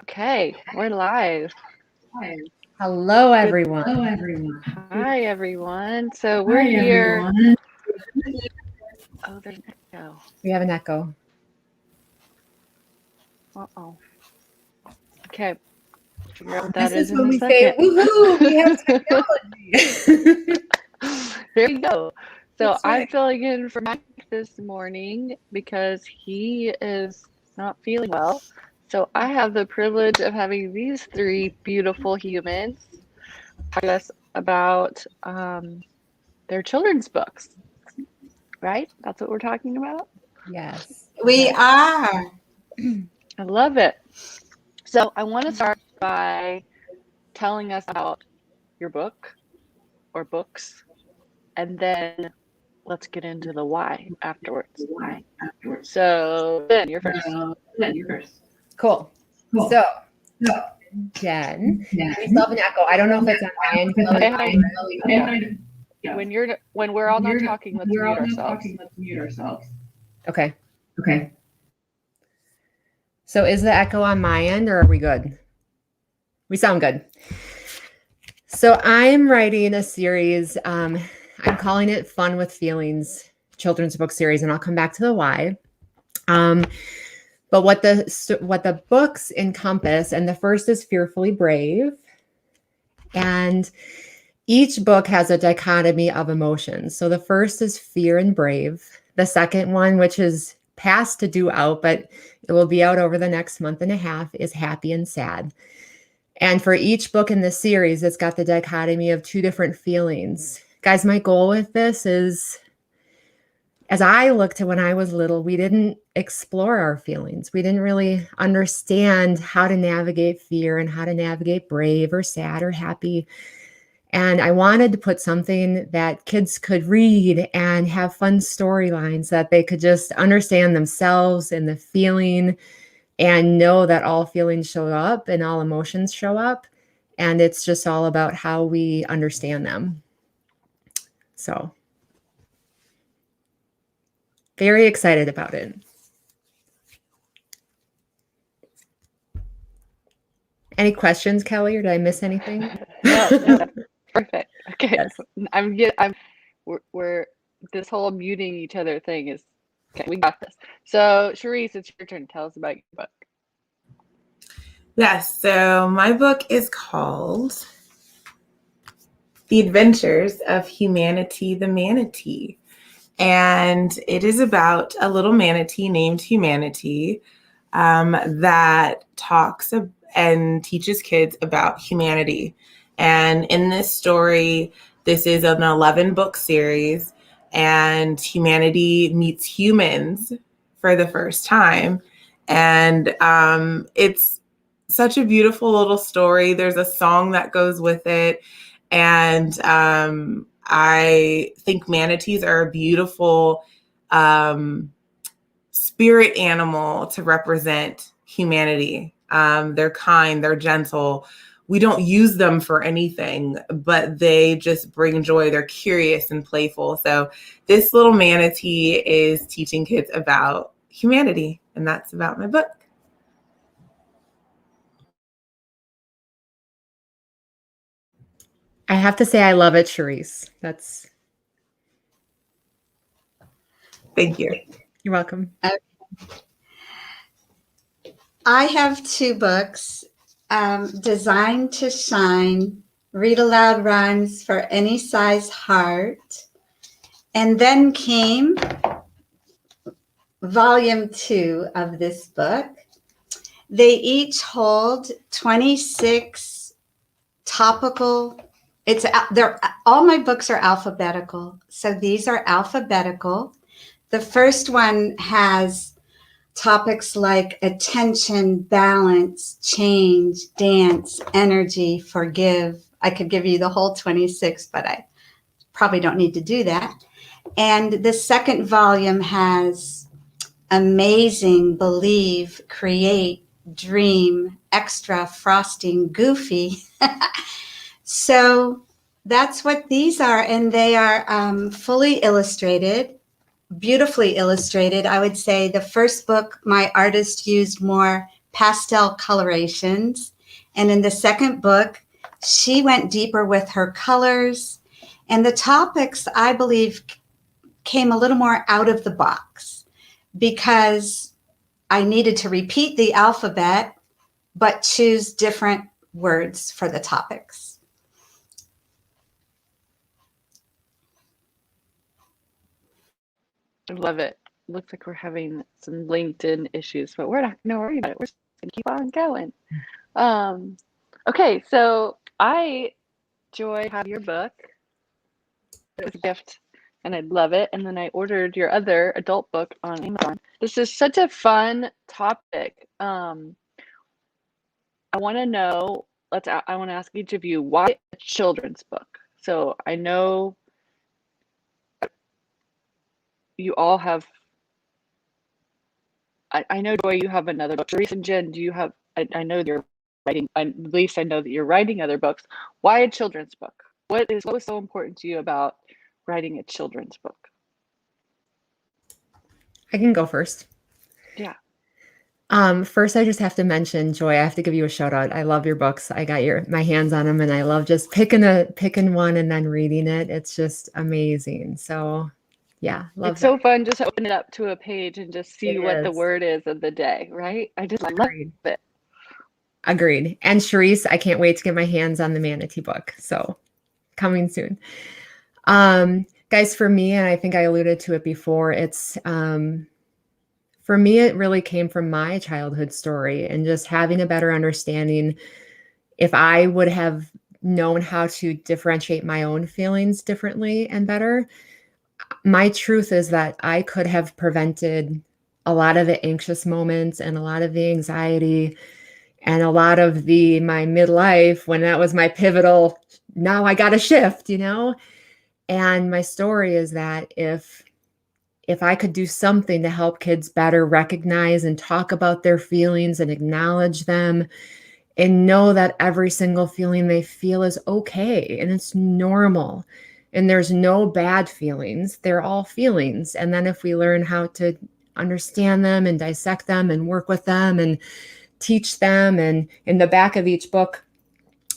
Okay, we're live. Hello, Good. everyone. Hello, everyone. Hi, everyone. So we're Hi, here. everyone. Oh, there's an echo. We have an echo. Uh-oh. Okay, figure out what This that is is in when a we say, second. woohoo, we have technology. There you go. So That's I'm right. filling in for Mike this morning because he is not feeling well. So I have the privilege of having these three beautiful humans talk to us about their children's books, right? That's what we're talking about. Yes. We are. I love it. So I want to start by telling us about your book or books, and then let's get into the why afterwards. Why afterwards? So Ben, you're first. Then you're first. Cool. Cool. So, So, Jen, yeah. we still have an echo. I don't know if it's on my end. Yeah. When we're all not talking, let's mute ourselves. Let's mute ourselves. Okay. Okay. So is the echo on my end or are we good? We sound good. So I'm writing a series. I'm calling it Fun with Feelings children's book series, and I'll come back to the why. But what the books encompass, and the first is Fearfully Brave, and each book has a dichotomy of emotions. So the first is fear and brave. The second one, which is past to due out, but it will be out over the next month and a half, is happy and sad. And for each book in the series, it's got the dichotomy of two different feelings. Guys, my goal with this is, as I look to when I was little, we didn't explore our feelings. We didn't really understand how to navigate fear and how to navigate brave or sad or happy. And I wanted to put something that kids could read and have fun storylines that they could just understand themselves and the feeling and know that all feelings show up and all emotions show up. And it's just all about how we understand them. So, very excited about it. Any questions, Kelly, or did I miss anything? No, perfect. Okay, Yes. we're this whole muting each other thing is okay. We got this. So, Charisse, it's your turn. Tell us about your book. Yes, so my book is called The Adventures of Humanity the Manatee. And it is about a little manatee named Humanity that talks and teaches kids about humanity. And in this story, this is an 11-book series, and humanity meets humans for the first time. And it's such a beautiful little story. There's a song that goes with it. And I think manatees are a beautiful spirit animal to represent humanity. They're kind, they're gentle. We don't use them for anything, but they just bring joy. They're curious and playful. So this little manatee is teaching kids about humanity, and that's about my book. I have to say I love it, Charisse. Thank you. You're welcome. I have two books, Designed to Shine, Read Aloud Rhymes for Any Size Heart. And then came volume 2 of this book. They each hold 26 topical. All my books are alphabetical. So these are alphabetical. The first one has topics like attention, balance, change, dance, energy, forgive. I could give you the whole 26, but I probably don't need to do that. And the second volume has amazing, believe, create, dream, extra, frosting, goofy. So that's what these are. And they are fully illustrated beautifully illustrated. I would say the first book, my artist used more pastel colorations. And in the second book, she went deeper with her colors. And the topics, I believe, came a little more out of the box because I needed to repeat the alphabet, but choose different words for the topics. I love it. Looks like we're having some LinkedIn issues, but we're not going to worry about it. We're just going to keep on going. Okay, so Joy, have your book. It was a gift, and I love it. And then I ordered your other adult book on Amazon. This is such a fun topic. I want to know. I want to ask each of you, why a children's book? So I know you all have. I know, Joy, you have another book. Teresa and Jen, do you have? I know you're writing. At least I know that you're writing other books. Why a children's book? What was so important to you about writing a children's book? I can go first. Yeah. First, I just have to mention, Joy, I have to give you a shout out. I love your books. I got my hands on them, and I love just picking one and then reading it. It's just amazing. So yeah, love It's that. so fun just to open it up to a page and just see It what the is. word is of the day, right? I just love Agreed. it. Agreed. And Charisse, I can't wait to get my hands on the Manatee book. So coming soon. Guys, for me, and I think I alluded to it before, it's for me, it really came from my childhood story and just having a better understanding. If I would have known how to differentiate my own feelings differently and better, my truth is that I could have prevented a lot of the anxious moments and a lot of the anxiety and a lot of my midlife when that was my pivotal, now I got to shift, And my story is that if I could do something to help kids better recognize and talk about their feelings and acknowledge them and know that every single feeling they feel is okay and it's normal and there's no bad feelings, they're all feelings. And then if we learn how to understand them and dissect them and work with them and teach them, and in the back of each book,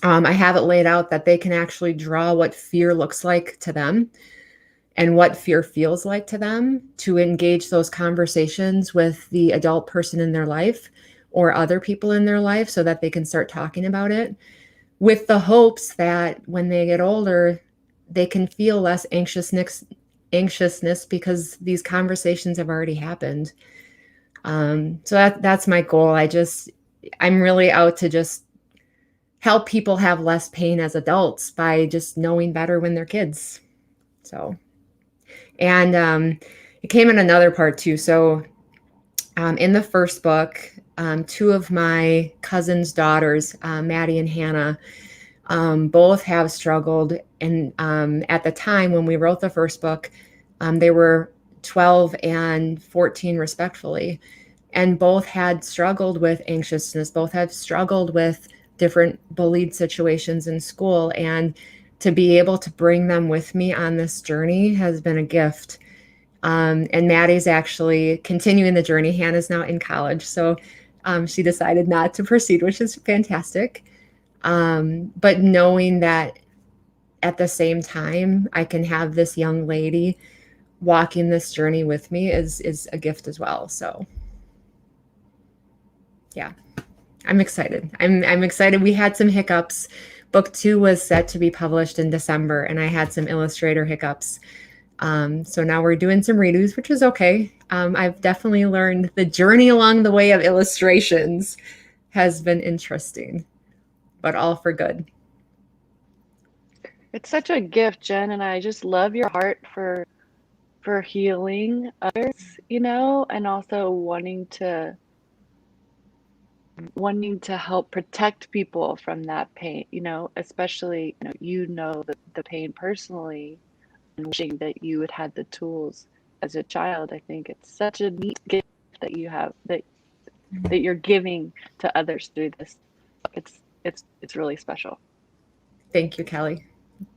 I have it laid out that they can actually draw what fear looks like to them and what fear feels like to them to engage those conversations with the adult person in their life or other people in their life so that they can start talking about it, with the hopes that when they get older, they can feel less anxiousness because these conversations have already happened. So that's my goal. I'm really out to just help people have less pain as adults by just knowing better when they're kids. So, and it came in another part too. So in the first book, two of my cousin's daughters, Maddie and Hannah, both have struggled. And at the time when we wrote the first book, they were 12 and 14 respectively. And both had struggled with anxiousness, both had struggled with different bullied situations in school. And to be able to bring them with me on this journey has been a gift. And Maddie's actually continuing the journey. Hannah's now in college, so she decided not to proceed, which is fantastic. But knowing that at the same time, I can have this young lady walking this journey with me is a gift as well. So yeah, I'm excited. I'm excited. We had some hiccups. Book 2 was set to be published in December, and I had some illustrator hiccups. So now we're doing some redos, which is okay. I've definitely learned the journey along the way of illustrations has been interesting, but all for good. It's such a gift, Jen, and I just love your heart for healing others, and also wanting to help protect people from that pain, especially, the pain personally, and wishing that you had had the tools as a child. I think it's such a neat gift that you have, that you're giving to others through this. It's really special. Thank you, Kelly.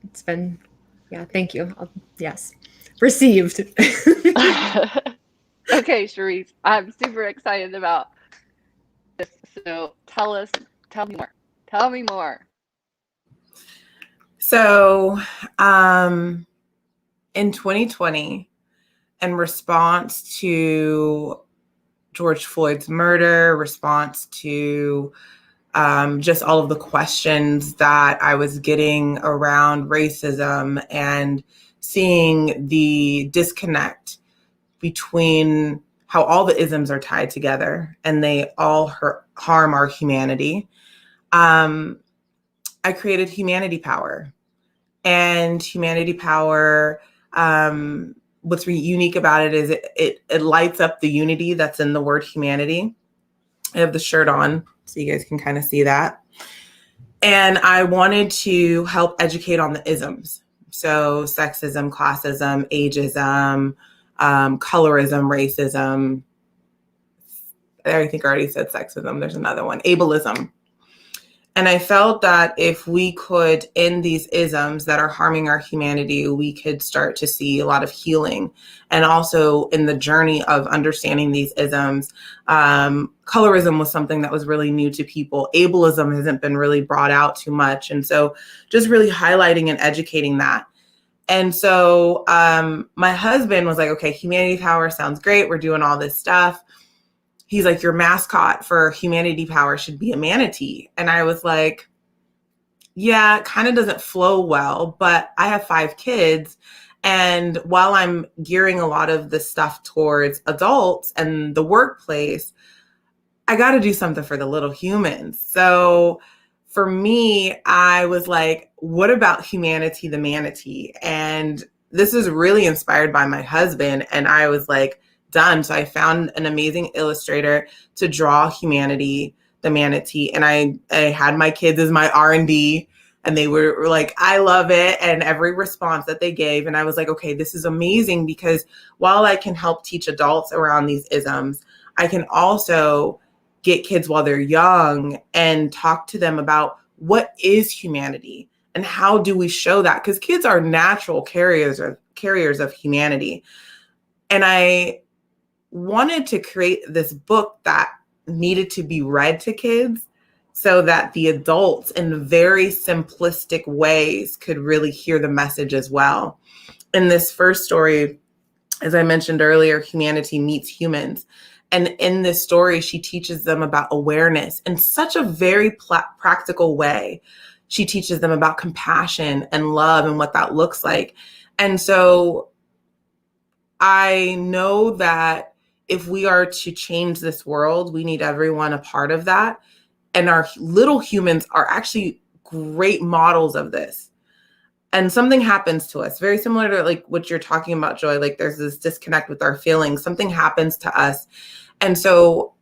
It's been, yeah, thank you. Yes. Received. Okay, Sharice, I'm super excited about this. So tell me more. Tell me more. So, in 2020, in response to George Floyd's murder, response to just all of the questions that I was getting around racism and seeing the disconnect between how all the isms are tied together and they all harm our humanity. I created Humanity Power. And Humanity Power, what's unique about it is it lights up the unity that's in the word humanity. I have the shirt on so you guys can kind of see that. And I wanted to help educate on the isms. So sexism, classism, ageism, colorism, racism. I think I already said sexism. There's another one, ableism. And I felt that if we could end these isms that are harming our humanity, we could start to see a lot of healing. And also in the journey of understanding these isms, colorism was something that was really new to people. Ableism hasn't been really brought out too much. And so just really highlighting and educating that. And so my husband was like, okay, Humanity Power sounds great. We're doing all this stuff. He's like, your mascot for Humanity Power should be a manatee. And I was like, yeah, it kind of doesn't flow well, but I have 5 kids. And while I'm gearing a lot of this stuff towards adults and the workplace, I got to do something for the little humans. So for me, I was like, what about Humanity the Manatee? And this is really inspired by my husband. And I was like, done. So I found an amazing illustrator to draw Humanity the Manatee. And I had my kids as my R&D and they were like, I love it. And every response that they gave. And I was like, okay, this is amazing because while I can help teach adults around these isms, I can also get kids while they're young and talk to them about what is humanity and how do we show that? Because kids are natural carriers of humanity. And I wanted to create this book that needed to be read to kids so that the adults in very simplistic ways could really hear the message as well. In this first story, as I mentioned earlier, Humanity meets humans. And in this story, she teaches them about awareness in such a very practical way. She teaches them about compassion and love and what that looks like. And so I know that if we are to change this world, we need everyone a part of that. And our little humans are actually great models of this. And something happens to us, very similar to like what you're talking about, Joy. Like there's this disconnect with our feelings. Something happens to us. And so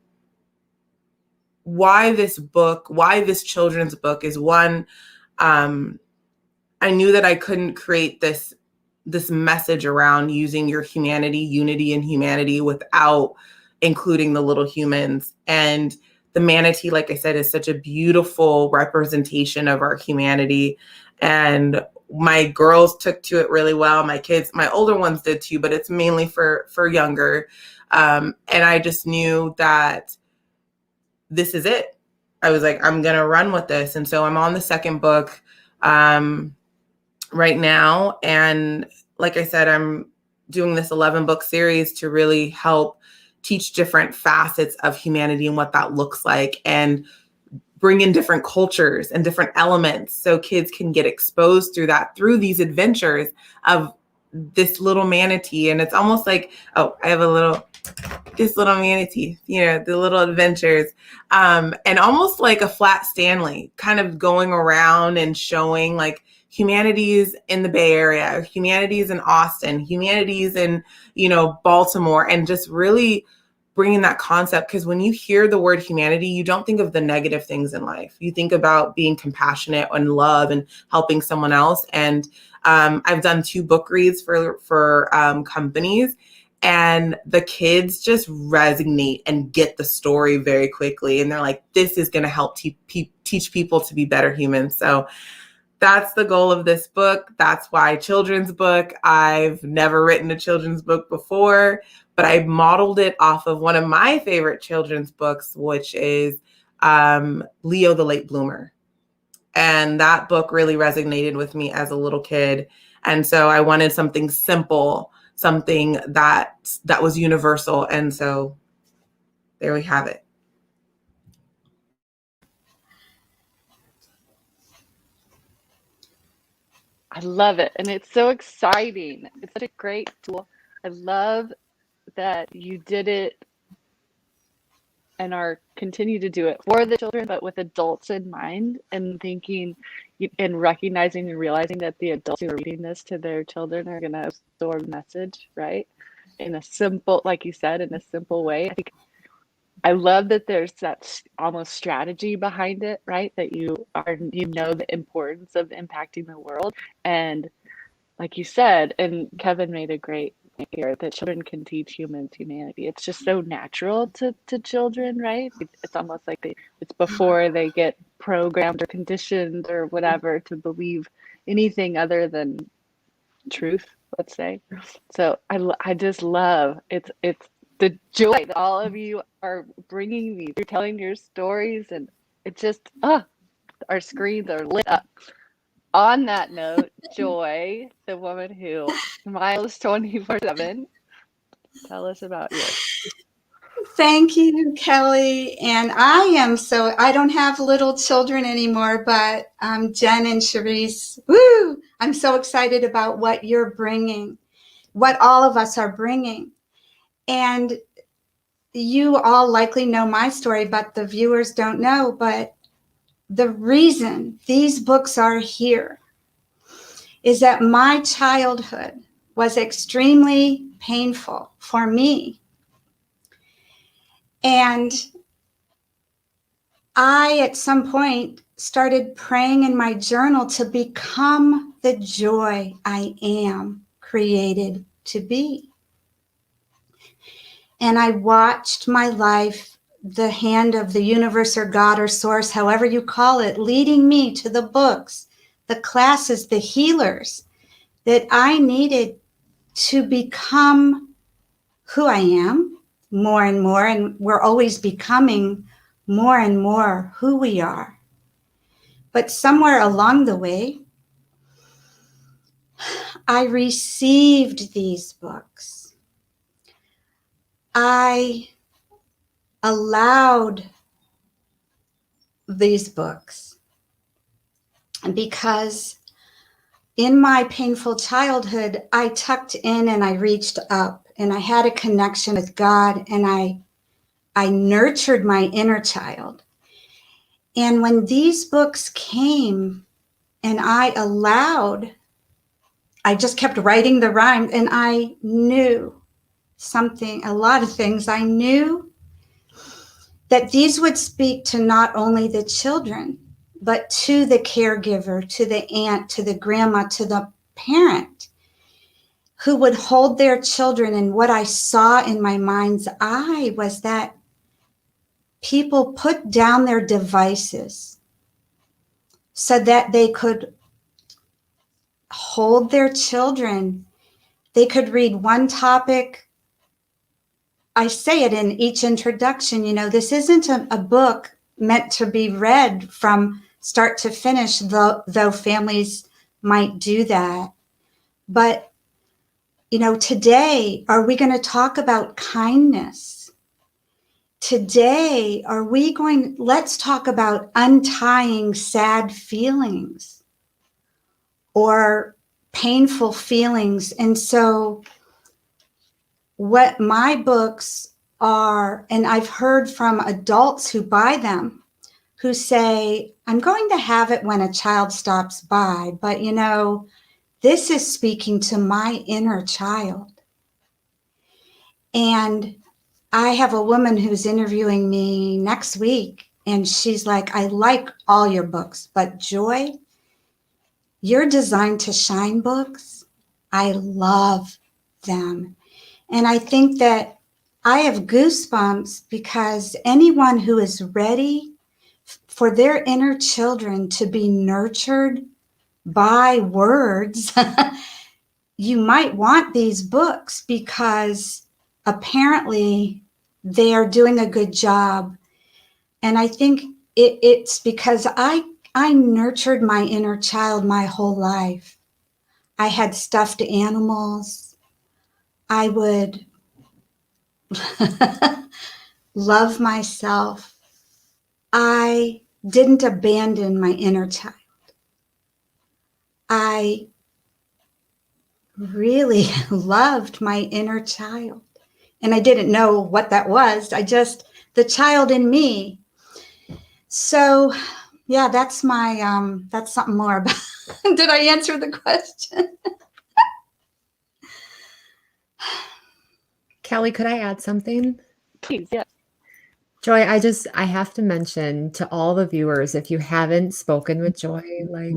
why this children's book is one, I knew that I couldn't create this message around using your unity and humanity without including the little humans. And the manatee, like I said, is such a beautiful representation of our humanity. And my girls took to it really well. My kids, my older ones did too, but it's mainly for younger. And I just knew that this is it. I was like, I'm going to run with this. And so I'm on the second book right now. And like I said, I'm doing this 11-book series to really help teach different facets of humanity and what that looks like and bring in different cultures and different elements so kids can get exposed through these adventures of this little manatee. And it's almost like, oh, I have this little manatee, the little adventures, and almost like a flat Stanley kind of going around and showing like humanities in the Bay Area, humanities in Austin, humanities in, Baltimore, and just really bringing that concept. Because when you hear the word humanity, you don't think of the negative things in life. You think about being compassionate and love and helping someone else. And I've done 2 book reads for companies, and the kids just resonate and get the story very quickly. And they're like, this is going to help teach people to be better humans. So that's the goal of this book. That's why children's book. I've never written a children's book before, but I modeled it off of one of my favorite children's books, which is Leo the Late Bloomer. And that book really resonated with me as a little kid. And so I wanted something simple, something that was universal. And so there we have it. I love it. And it's so exciting. It's such a great tool. I love that you did it and are continue to do it for the children, but with adults in mind, and thinking and recognizing and realizing that the adults who are reading this to their children are going to absorb the message, right? In a simple, like you said, in a simple way. I think I love that there's that almost strategy behind it, right? That you know the importance of impacting the world. And like you said, and Kevin made a great point here, that children can teach humans humanity. It's just so natural to children, right? It's almost like it's before they get programmed or conditioned or whatever to believe anything other than truth, let's say. So I just love it's the joy that all of you are bringing me. You're telling your stories, and it just our screens are lit up. On that note, Joy, the woman who smiles 24/7, tell us about yours. Thank you, Kelly. And I don't have little children anymore, but Jen and Charisse, woo, I'm so excited about what you're bringing, what all of us are bringing. And you all likely know my story, but the viewers don't know. But the reason these books are here is that my childhood was extremely painful for me. And I, at some point, started praying in my journal to become the joy I am created to be. And I watched my life, the hand of the universe or God or source, however you call it, leading me to the books, the classes, the healers that I needed to become who I am more and more. And we're always becoming more and more who we are. But somewhere along the way, I received these books. I allowed these books because in my painful childhood, I tucked in and I reached up and I had a connection with God, and I nurtured my inner child. And when these books came and I just kept writing the rhyme, and I knew a lot of things. I knew that these would speak to not only the children, but to the caregiver, to the aunt, to the grandma, to the parent who would hold their children. And what I saw in my mind's eye was that people put down their devices so that they could hold their children. They could read one topic. I say it in each introduction, this isn't a book meant to be read from start to finish, though families might do that. But, today, are we going to talk about kindness? Today, let's talk about untying sad feelings or painful feelings. And so what my books are, and I've heard from adults who buy them, who say, I'm going to have it when a child stops by, but this is speaking to my inner child. And I have a woman who's interviewing me next week, and she's like, I like all your books, but Joy, your Designed to Shine books, I love them. And I think that I have goosebumps because anyone who is ready for their inner children to be nurtured buy words, you might want these books because apparently they are doing a good job. And I think it's because I nurtured my inner child my whole life. I had stuffed animals. I would love myself. I didn't abandon my inner child. I really loved my inner child. And I didn't know what that was. The child in me. So yeah, that's that's something more about. Did I answer the question? Kelly, could I add something? Please, yeah. Joy, I have to mention to all the viewers, if you haven't spoken with Joy, like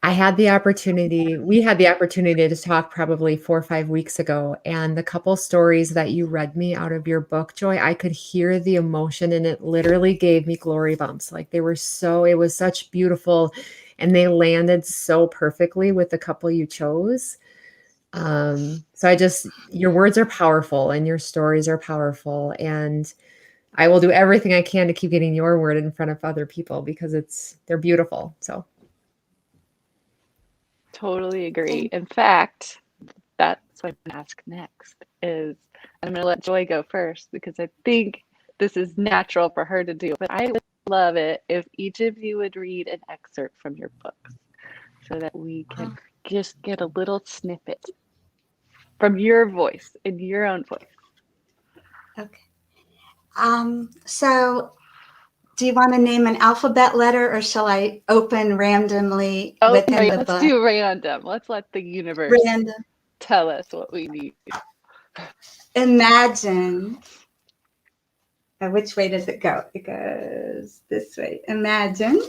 we had the opportunity to talk probably 4 or 5 weeks ago, and the couple stories that you read me out of your book, Joy, I could hear the emotion and it literally gave me glory bumps. Like it was such beautiful, and they landed so perfectly with the couple you chose. Your words are powerful and your stories are powerful, and I will do everything I can to keep getting your word in front of other people because they're beautiful. So Totally agree. In fact, that's what I'm going to ask next is I'm going to let Joy go first because I think this is natural for her to do. But I would love it if each of you would read an excerpt from your books so that we can just get a little snippet from your voice, in your own voice. Okay. So do you want to name an alphabet letter or shall I open randomly within the Let's book? do random. Let's let the universe Random. tell us what we need. Imagine. Which way does it go? It goes this way. Imagine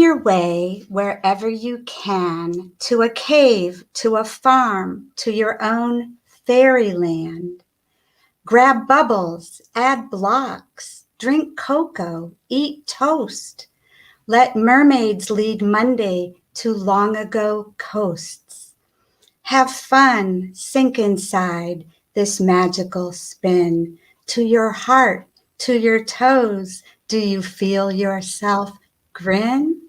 your way wherever you can to a cave, to a farm, to your own fairyland. Grab bubbles, add blocks, drink cocoa, eat toast. Let mermaids lead Monday to long ago coasts. Have fun, sink inside this magical spin. To your heart, to your toes, do you feel yourself grin?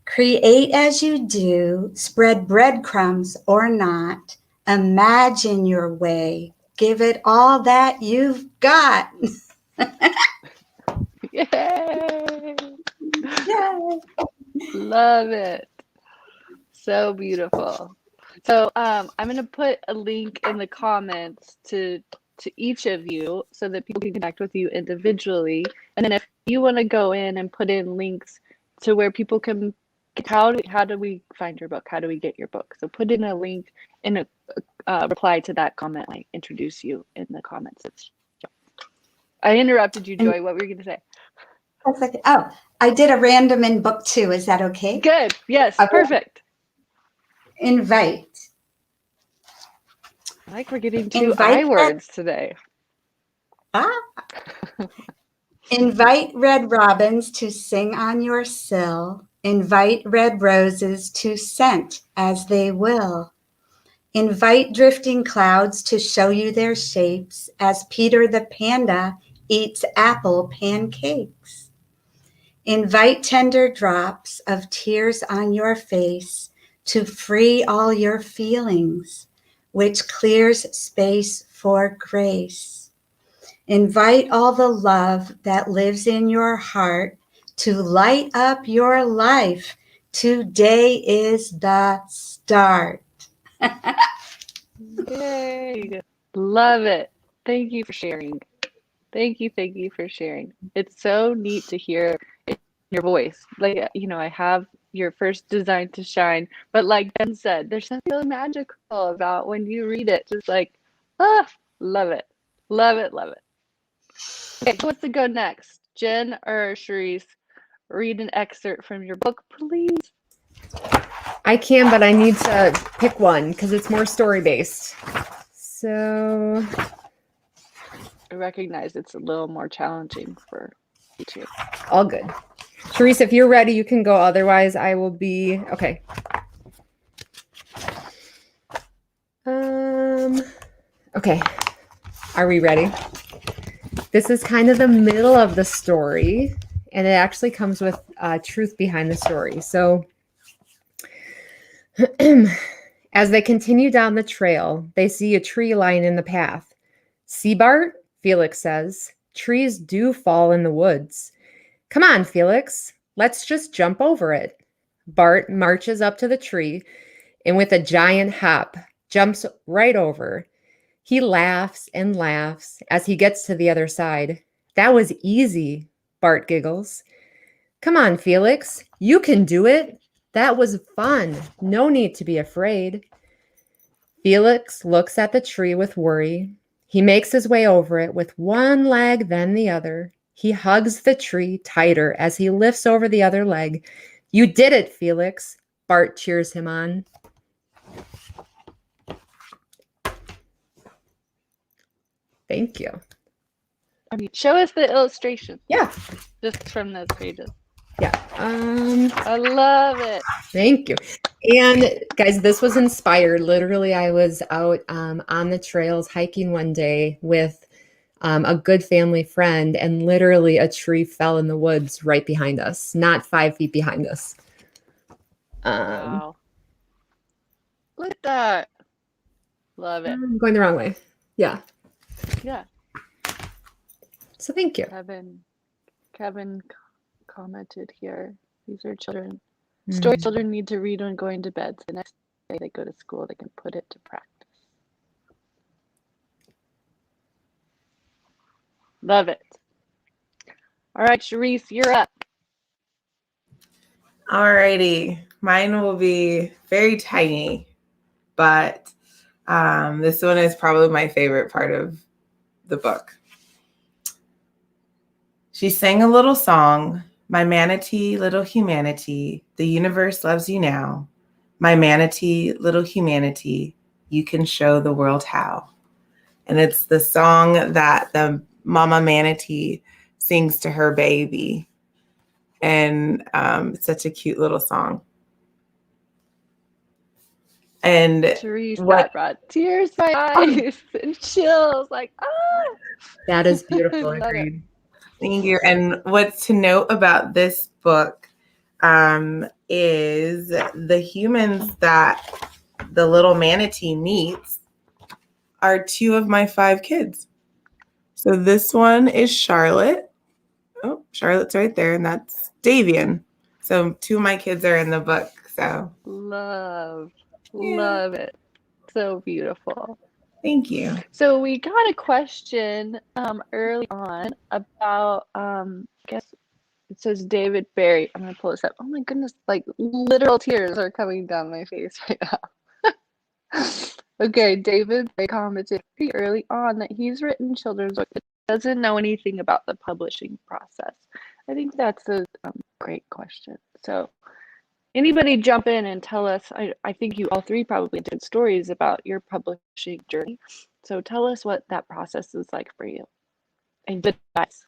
Create as you do, spread breadcrumbs or not. Imagine your way, give it all that you've got. Yay! Yay. Love it. So beautiful. So I'm going to put a link in the comments to each of you so that people can connect with you individually. And then if you want to go in and put in links to where people can, how do we find your book? How do we get your book? So put in a link in a reply to that comment. I introduce you in the comments. I interrupted you, Joy. What were you going to say? Oh, I did a random in book 2. Is that okay? Good. Yes. Okay. Perfect. Invite. I like we're getting 2 I words today. Invite red robins to sing on your sill. Invite red roses to scent as they will. Invite drifting clouds to show you their shapes as Peter the panda eats apple pancakes. Invite tender drops of tears on your face to free all your feelings, which clears space for grace. Invite all the love that lives in your heart to light up your life. Today is the start. Yay. Love it. Thank you for sharing. Thank you for sharing. It's so neat to hear your voice. Like, I have your first Design to Shine, but like Ben said, there's something really magical about when you read it. Just like, love it. Love it, love it. Okay, who wants to go next? Jen or Charisse? Read an excerpt from your book, please. I can, but I need to pick one because it's more story-based. So I recognize it's a little more challenging for you two. all good. Sharice, if you're ready, you can go. Otherwise, I will be okay. Okay. Are we ready? This is kind of the middle of the story, and it actually comes with truth behind the story. So, as they continue down the trail, they see a tree lying in the path. See, Bart? Felix says. Trees do fall in the woods. Come on, Felix. Let's just jump over it. Bart marches up to the tree and with a giant hop jumps right over. He laughs and laughs as he gets to the other side. That was easy, Bart giggles. Come on, Felix. You can do it. That was fun. No need to be afraid. Felix looks at the tree with worry. He makes his way over it with one leg, then the other. He hugs the tree tighter as he lifts over the other leg. You did it, Felix. Bart cheers him on. Thank you. I mean, show us the illustration. Yeah. Just from those pages. Yeah. I love it. Thank you. And guys, this was inspired. Literally, I was out on the trails hiking one day with a good family friend, and literally a tree fell in the woods right behind us, not 5 feet behind us. Wow. Look at that. Love it. I'm going the wrong way. Yeah. Yeah. So thank you. Kevin commented here. These are children. Story children need to read when going to bed. So the next day they go to school, they can put it to practice. Love it. All right, Sharice, you're up. Alrighty, mine will be very tiny, but this one is probably my favorite part of the book. She sang a little song, my manatee, little humanity, the universe loves you now. My manatee, little humanity, you can show the world how. And it's the song that the mama manatee sings to her baby. And it's such a cute little song. And Sharice, that brought tears to my eyes and chills. Like, ah! That is beautiful. Love Agreed. Thank you. And what's to note about this book is the humans that the little manatee meets are 2 of my 5 kids. So this one is Charlotte. Oh, Charlotte's right there, and that's Davian. So 2 of my kids are in the book. So Love it. So beautiful. Thank you. So we got a question early on about I guess it says David Barry. I'm gonna pull this up. Oh my goodness, like literal tears are coming down my face right now. Okay, David Barry commented pretty early on that he's written children's books but doesn't know anything about the publishing process. I think that's a great question. So anybody jump in and tell us. I think you all 3 probably did stories about your publishing journey. So tell us what that process is like for you. And good advice.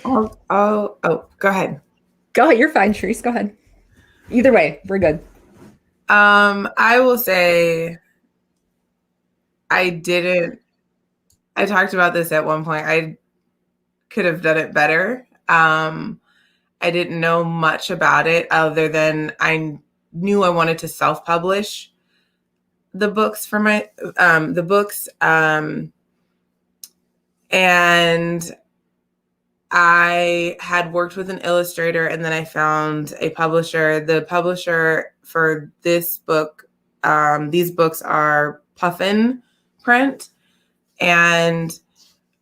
Oh, go ahead. Go ahead. You're fine, Sharice. Go ahead. Either way, we're good. I will say I talked about this at one point. I could have done it better. I didn't know much about it other than I knew I wanted to self-publish the books for my and I had worked with an illustrator, and then I found a publisher. The publisher for this book, these books are Puffin print, and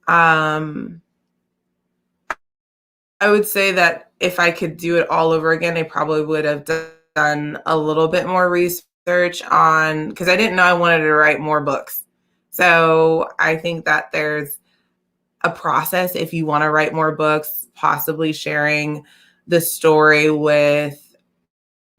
I would say that if I could do it all over again, I probably would have done a little bit more research on, because I didn't know I wanted to write more books. So I think that there's a process if you want to write more books, possibly sharing the story with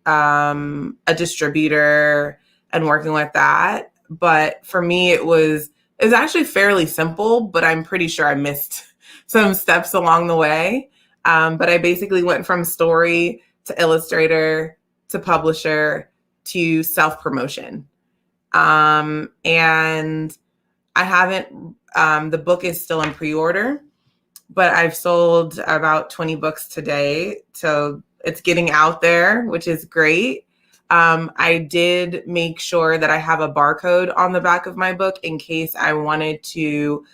a distributor and working with that. But for me, it was actually fairly simple, but I'm pretty sure I missed some steps along the way. But I basically went from story to illustrator to publisher to self-promotion. And I haven't, the book is still in pre-order, but I've sold about 20 books today. So it's getting out there, which is great. I did make sure that I have a barcode on the back of my book in case I wanted to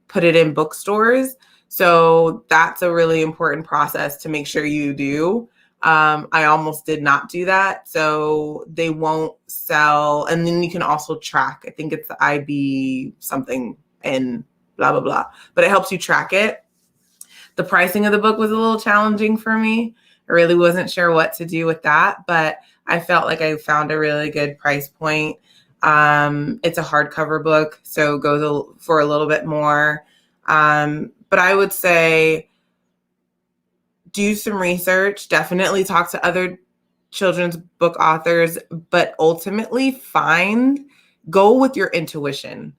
put it in bookstores. So that's a really important process to make sure you do. I almost did not do that. So they won't sell. And then you can also track, I think it's the IB something and blah, blah, blah. But it helps you track it. The pricing of the book was a little challenging for me. I really wasn't sure what to do with that, but I felt like I found a really good price point. It's a hardcover book, so it goes for a little bit more. But I would say do some research, definitely talk to other children's book authors, but ultimately go with your intuition.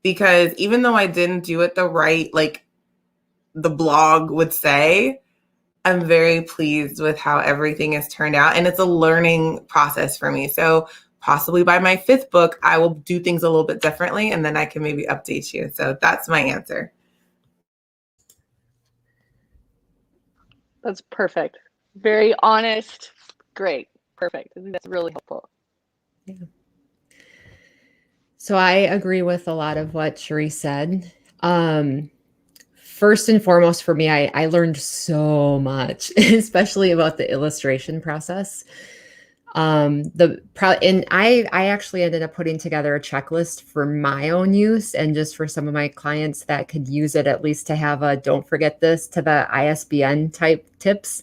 Because even though I didn't do it the right, like the blog would say, I'm very pleased with how everything has turned out. And it's a learning process for me. So possibly by my 5th book, I will do things a little bit differently, and then I can maybe update you. So that's my answer. That's perfect. Very honest. Great. Perfect. I think that's really helpful. Yeah. So I agree with a lot of what Cherie said. First and foremost for me, I learned so much, especially about the illustration process. And I actually ended up putting together a checklist for my own use and just for some of my clients that could use it, at least to have a don't forget this to the ISBN type tips,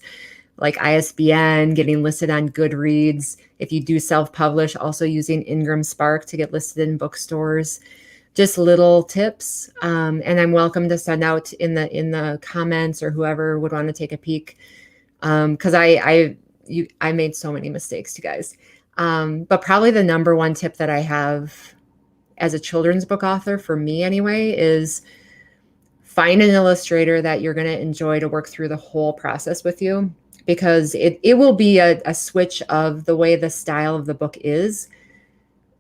like ISBN, getting listed on Goodreads. If you do self-publish, also using Ingram Spark to get listed in bookstores. Just little tips. And I'm welcome to send out in the comments, or whoever would want to take a peek. Because I made so many mistakes, you guys. But probably the number one tip that I have as a children's book author, for me anyway, is find an illustrator that you're going to enjoy to work through the whole process with you, because it will be a switch of the way the style of the book is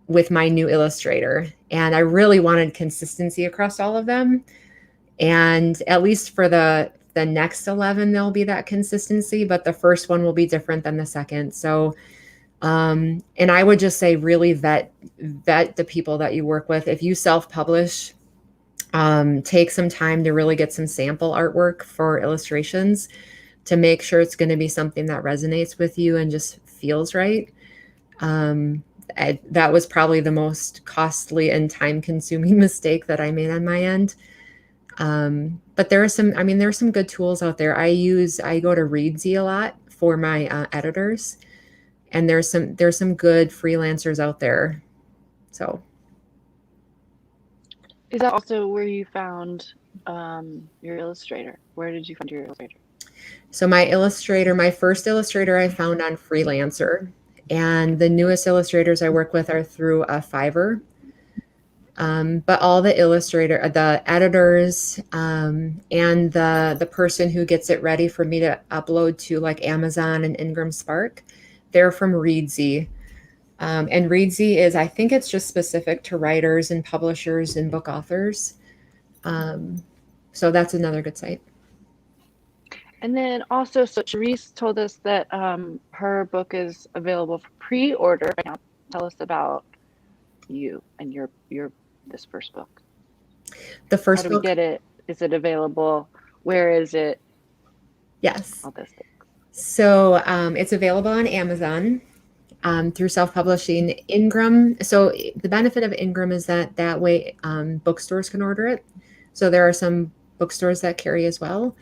with my new illustrator. And I really wanted consistency across all of them. And at least for the next 11, there'll be that consistency, but the first one will be different than the second. So, and I would just say really vet the people that you work with. If you self-publish, take some time to really get some sample artwork for illustrations to make sure it's going to be something that resonates with you and just feels right. That was probably the most costly and time-consuming mistake that I made on my end. But there are some good tools out there. I go to Readsy a lot for my editors, and there's some good freelancers out there. So, is that also where you found your illustrator? Where did you find your illustrator? So my first illustrator I found on Freelancer, and the newest illustrators I work with are through Fiverr. But all the editors, and the person who gets it ready for me to upload to like Amazon and Ingram Spark, they're from Readsy. And Readsy I think it's just specific to writers and publishers and book authors. So that's another good site. And then also, so Therese told us that her book is available for pre-order right now. Tell us about you and your this first book. The first book. How do we get it? Is it available? Where is it? Yes. All this thing. So it's available on Amazon through self-publishing. Ingram. So the benefit of Ingram is that way bookstores can order it. So there are some bookstores that carry as well.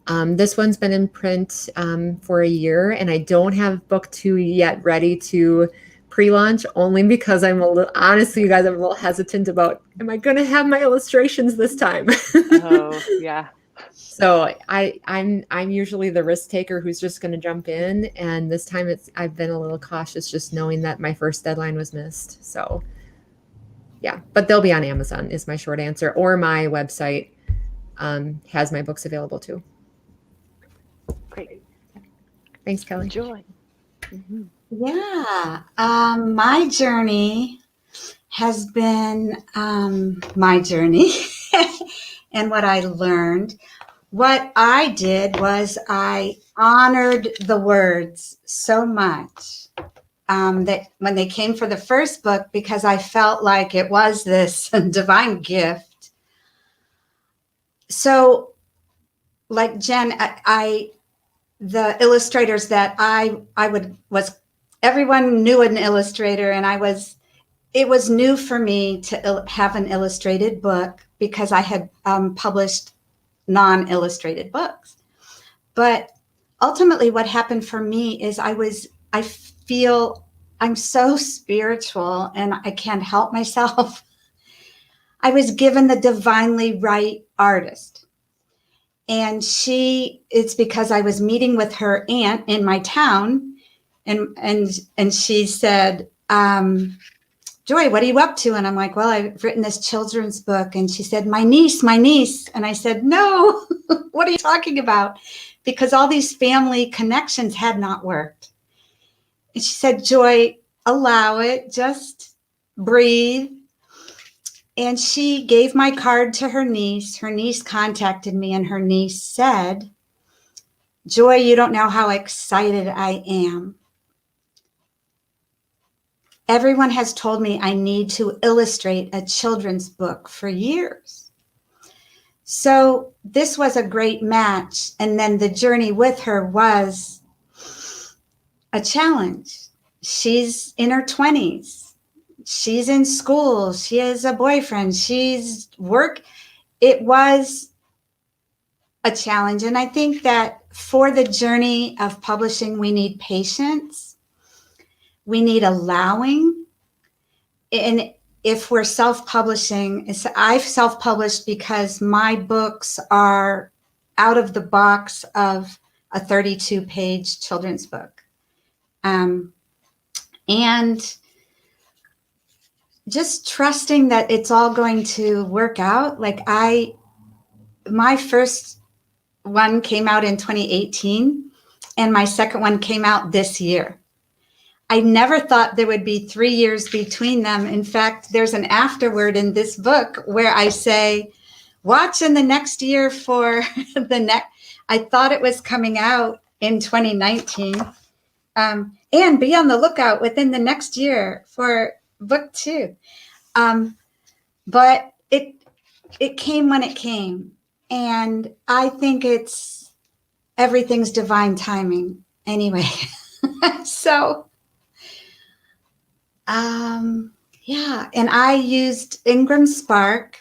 This one's been in print for a year, and I don't have book 2 yet ready to pre-launch, only because honestly, you guys, I'm a little hesitant about, am I going to have my illustrations this time? Oh, yeah. So I'm usually the risk taker who's just going to jump in, and this time I've been a little cautious, just knowing that my first deadline was missed. So yeah, but they'll be on Amazon is my short answer, or my website has my books available too. Thanks, Kelly. Joy. Mhm. Yeah, my journey has been my journey and what I learned. What I did was I honored the words so much that when they came for the first book, because I felt like it was this divine gift. So, like Jen, the illustrators that I was everyone knew an illustrator, and it was new for me to have an illustrated book because I had published non-illustrated books. But ultimately what happened for me is I feel I'm so spiritual and I can't help myself. I was given the divinely right artist. And it's because I was meeting with her aunt in my town, and she said, Joy, what are you up to? And I'm like, well, I've written this children's book. And she said, my niece. And I said, no, what are you talking about? Because all these family connections had not worked. And she said, Joy, allow it, just breathe. And she gave my card to her niece. Her niece contacted me, and her niece said, Joy, you don't know how excited I am. Everyone has told me I need to illustrate a children's book for years. So this was a great match. And then the journey with her was a challenge. She's in her 20s. She's in school. She has a boyfriend. She's work. It was a challenge. And I think that for the journey of publishing, we need patience. We need allowing. And if we're self-publishing, I've self-published because my books are out of the box of a 32-page children's book. And just trusting that it's all going to work out. Like my first one came out in 2018, and my second one came out this year. I never thought there would be 3 years between them. In fact, there's an afterword in this book where I say, watch in the next year for the next. I thought it was coming out in 2019. And be on the lookout within the next year for book 2. But it came when it came. And I think everything's divine timing anyway. So, yeah. And I used Ingram Spark.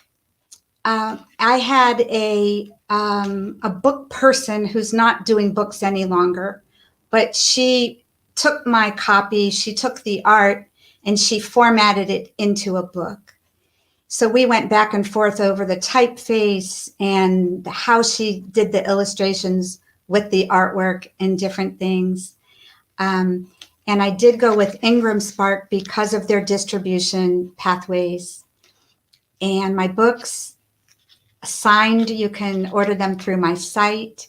I had a book person who's not doing books any longer, but she took my copy, she took the art, and she formatted it into a book. So we went back and forth over the typeface and how she did the illustrations with the artwork and different things. And I did go with Ingram Spark because of their distribution pathways. And my books signed, you can order them through my site.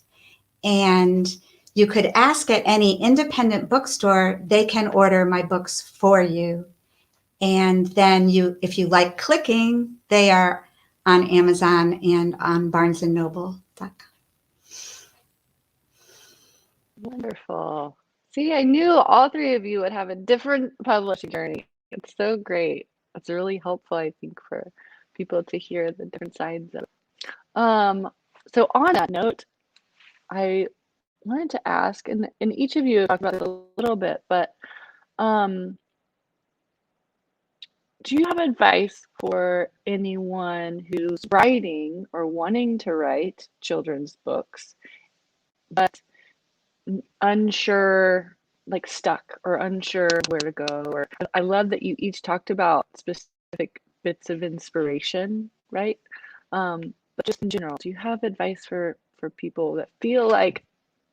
And you could ask at any independent bookstore, they can order my books for you. And then if you like clicking, they are on Amazon and on barnesandnoble.com. Wonderful. See, I knew all three of you would have a different publishing journey. It's so great. It's really helpful, I think, for people to hear the different sides of it. So on that note, I wanted to ask, and each of you talked about this a little bit, but do you have advice for anyone who's writing or wanting to write children's books, but unsure, like stuck or unsure where to go? Or I love that you each talked about specific bits of inspiration, right? But just in general, do you have advice for people that feel like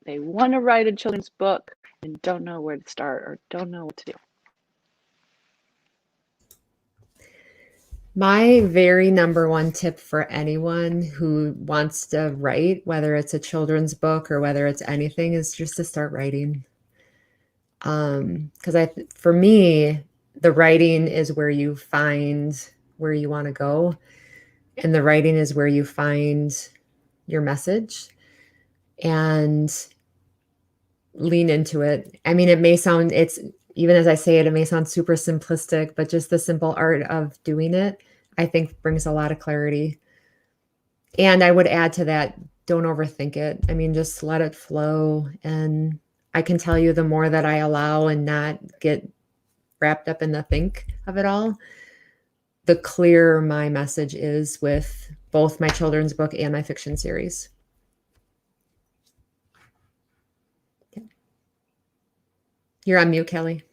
they want to write a children's book and don't know where to start or don't know what to do? My very number one tip for anyone who wants to write, whether it's a children's book or whether it's anything, is just to start writing. Because for me, the writing is where you find where you want to go, and the writing is where you find your message and lean into it. I mean, it's even as I say it, it may sound super simplistic, but just the simple art of doing it, I think brings a lot of clarity. And I would add to that, don't overthink it. I mean, just let it flow. And I can tell you the more that I allow and not get wrapped up in the think of it all, the clearer my message is with both my children's book and my fiction series. You're on mute, Kelly.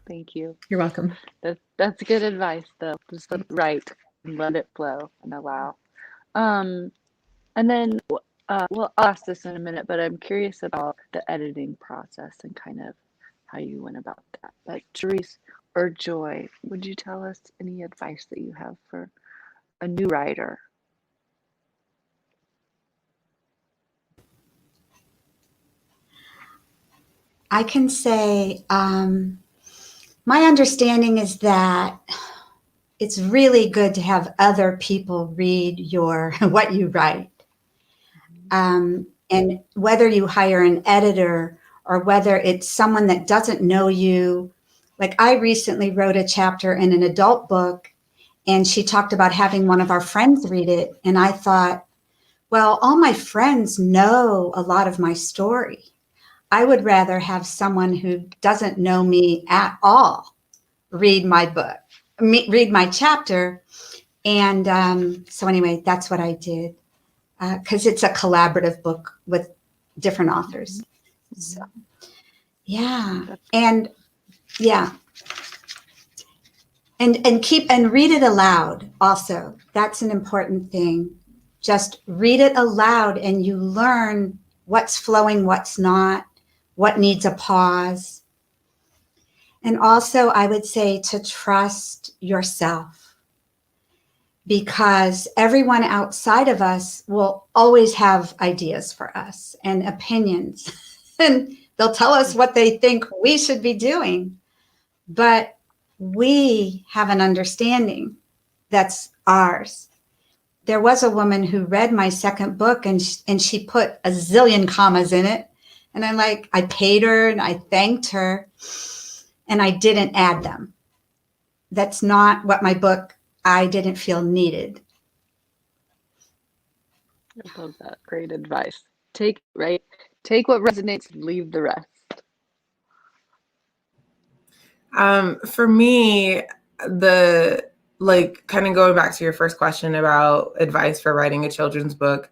Thank you. You're welcome. That's good advice, though. Just write and let it flow and allow. And then, well, I'll ask this in a minute, but I'm curious about the editing process and kind of how you went about that. But Therese or Joy, would you tell us any advice that you have for a new writer? I can say my understanding is that it's really good to have other people read what you write. And whether you hire an editor or whether it's someone that doesn't know you. Like I recently wrote a chapter in an adult book, and she talked about having one of our friends read it. And I thought, well, all my friends know a lot of my story. I would rather have someone who doesn't know me at all read my book, read my chapter. And so anyway, that's what I did, because it's a collaborative book with different authors. So, yeah. And yeah. And read it aloud also. That's an important thing. Just read it aloud and you learn what's flowing, what's not, what needs a pause. And also I would say to trust yourself, because everyone outside of us will always have ideas for us and opinions. And they'll tell us what they think we should be doing. But we have an understanding that's ours. There was a woman who read my second book and she put a zillion commas in it. And I paid her and I thanked her and I didn't add them. That's not what my book, I didn't feel needed. I love that. Great advice. Take what resonates, leave the rest. For me, kind of going back to your first question about advice for writing a children's book,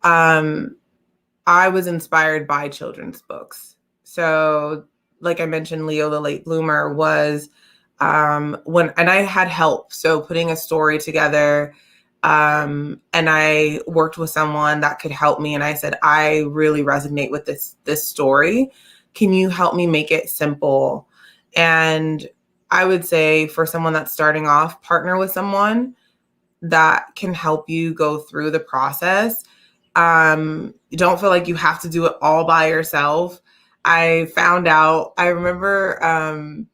I was inspired by children's books. So like I mentioned, Leo the Late Bloomer was and I had help. So putting a story together, and I worked with someone that could help me. And I said, I really resonate with this story. Can you help me make it simple? And I would say for someone that's starting off, partner with someone that can help you go through the process. You don't feel like you have to do it all by yourself. I remember,